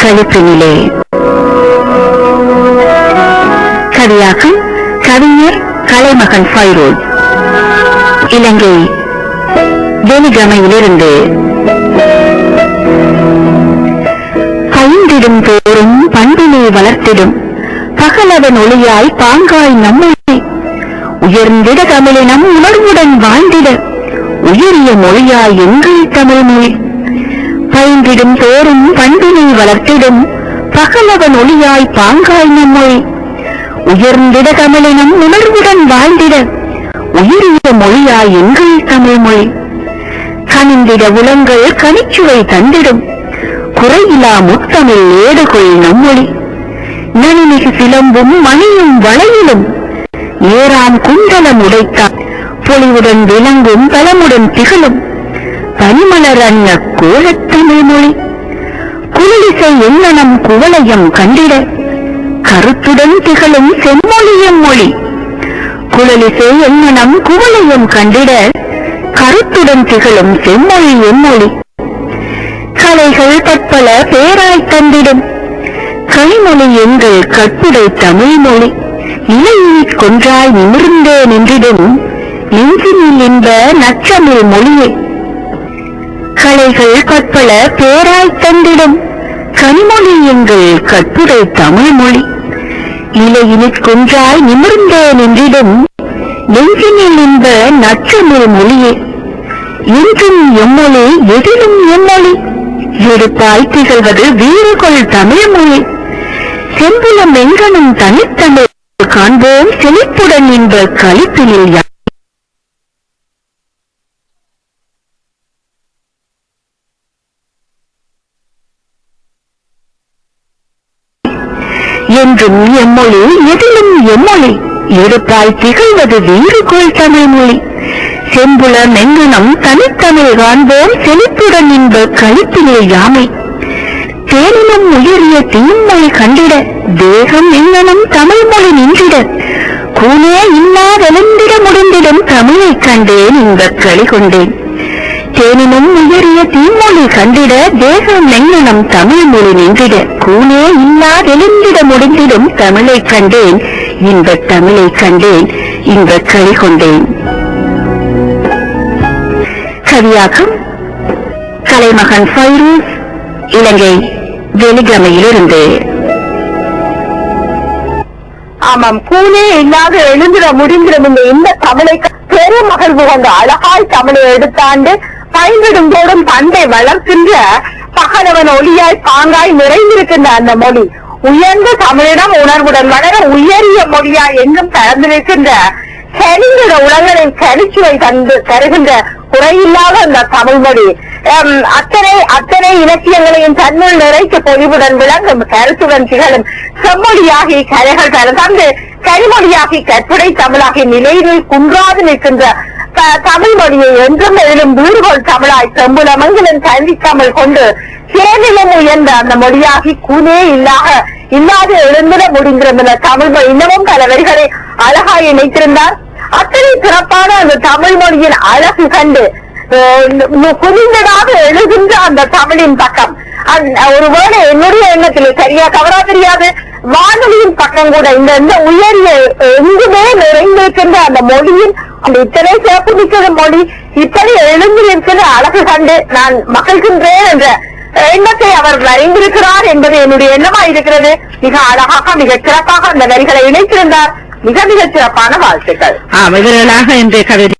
கழிப்பினிலே. கவியாக்கம் கவிஞர் கலைமகன் ஃபைரோஸ், இலங்கை வெலிகமையிலிருந்து. பயின்றிடும் தோறும் பண்பினை வளர்த்திடும் பகலவன் ஒளியாய் பாங்காய் நம்மை உயர்ந்திட தமிழினம் உணர்வுடன் வாழ்ந்திட உயரிய மொழியாய் எங்கள் தமிழ் மொழி. பயின்றிடும் தோறும் பண்பினை வளர்த்திடும் பகலவன் ஒளியாய் பாங்காய் நம்மொழி உயர்ந்திட தமிழினம் உணர்வுடன் வாழ்ந்திட உயரிய மொழியாய் எங்கள் தமிழ் மொழி. கனிந்திட உலங்கள் கனிச்சுவை தந்திடும் குறையிலா முத்தமிழ் ஏடுகொள் நம்மொழி. நனிமிகு சிலம்பும் மணியும் வளையிலும் ஏறாம் குண்டலம் உடைத்தார் பொலிவுடன் விளங்கும் பலமுடன் திகழும் பனிமலர் அன்ன கோலத்தமிழ் மொழி. குழலிசை எண்ணனம் குவளையம் கண்டிட கருத்துடன் திகழும் செம்மொழியம் மொழி. குழலிசை எண்ணனம் குவளையம் கண்டிட கருத்துடன் திகழும் செம்மொழி எம்மொழி. கலைகள் பற்பல பேராய் தந்திடும் கனிமொழி எங்கள் கற்புடை தமிழ் மொழி. இலையிற் கொன்றாய் நிமிர்ந்தே நின்றிடும் நெஞ்சினில் இன்ப நற்றமிழ் மொழியே. கலைகள் பற்பல பேராய் தந்திடும் கனிமொழி எங்கள் கற்புடை தமிழ் மொழி. இலையினிற் கொன்றாய் நிமிர்ந்தே நின்றிடும் நெஞ்சினில் இன்ப நற்றமிழ் மொழியே. என்றும் எம்மொழி எதிலும் எம்மொழி எடுப்பாய் திகழ்வது வீறுகொள் தமிழ் மொழி. செம்புலம் எங்கனும் தனித்தமிழ் காண்போம் செழிப்புடன் இன்ப களிப்பினில் என்றும் எம்மொழி எதிலும் எம்மொழி எடுப்பாய் திகழ்வது வீறுகொள் தமிழ் மொழி. செம்புலம் எங்கனும் தனித்தமிழ் காண்போம் செழிப்புடன் இன்ப களிப்பினில் யாமை. தேனிலும் உயரிய தீன்மொழி கண்டிட தேகம் எங்கனும் தமிழ் மொழி நின்றிட கூனே இல்லாதெழுந்திட முடிந்திடும் தமிழை கண்டேன் இன்பக் களி கொண்டேன். தேனிலும் உயரிய தீன்மொழி கண்டிட தேகம் எங்கனும் தமிழ் மொழி நின்றிட கூனே இல்லாதெழுந்திட முடிந்திடும் தமிழை கண்டேன் இன்பத் தமிழை கண்டேன் இன்பக் களி கொண்டேன். கவியாக்கம் கலைமகன் ஃபைரோஸ், இலங்கை வெலிகமையிலிருந்து. ஆமாம், கூனே இல்லாத எழுந்திட முடிந்திடும் இந்த தமிழை பெருமகிழ்வு கொண்ட அழகாய் தமிழை எடுத்தாண்டு பயின்றிடும் போதும் பண்டை வளர்க்கின்ற பகலவன் ஒளியாய் பாங்காய் நிறைந்திருக்கின்ற அந்த மொழி உயர்ந்த தமிழிடம் உணர்வுடன் வளர உயரிய மொழியாய் எங்கும் கலந்திருக்கின்ற செறிந்திட உலகளின் கனிச்சுவை தந்து தருகின்ற குறையில்லாத அந்த தமிழ் மொழி அத்தனை இலக்கியங்களையும் தன்னுள் நிறைத்து பொலிவுடன் விளங்கும் கருத்துடன் திகழும் செம்மொழியாகி கலைகள் தர தந்து கனிமொழியாகி கற்புடை தமிழாகி நிலையில் குன்றாது நிற்கின்ற தமிழ் மொழியை என்றும் எதிலும் வீறுகோள் தமிழாய் செம்புலமங்கிலும் கல்வி தமிழ் கொண்டு சேனிலும் உயர்ந்த அந்த மொழியாகி கூனே இல்லாது எழுந்திட முடிந்திருந்த தமிழ் மொழி இன்னமும் பல வரிகளை அழகாய் இணைத்திருந்தார். அத்தனை சிறப்பான அந்த தமிழ் மொழியின் அழகு கண்டு புரிந்ததாக எழுகின்ற அந்த தமிழின் பக்கம் ஒருவேளை என்னுடைய எண்ணத்தில் சரியா தவறா தெரியாது, வானொலியின் பக்கம் கூட இந்த உயரிய எங்குமே நிறைந்திருக்கின்ற அந்த மொழியின் அந்த இத்தனை சிறப்பு மிக்க மொழி இப்படி எழுந்திருக்கிற அழகு கண்டு நான் மகிழ்கின்றேன் என்ற எண்ணத்தை அவர் வரைந்திருக்கிறார் என்பது என்னுடைய எண்ணமா இருக்கிறது. மிக அழகாக மிக சிறப்பாக அந்த வரிகளை இணைத்திருந்தார். மிக மிக சிறப்பான வாழ்த்துக்கள். இவர்களாக இன்றைய கவிதை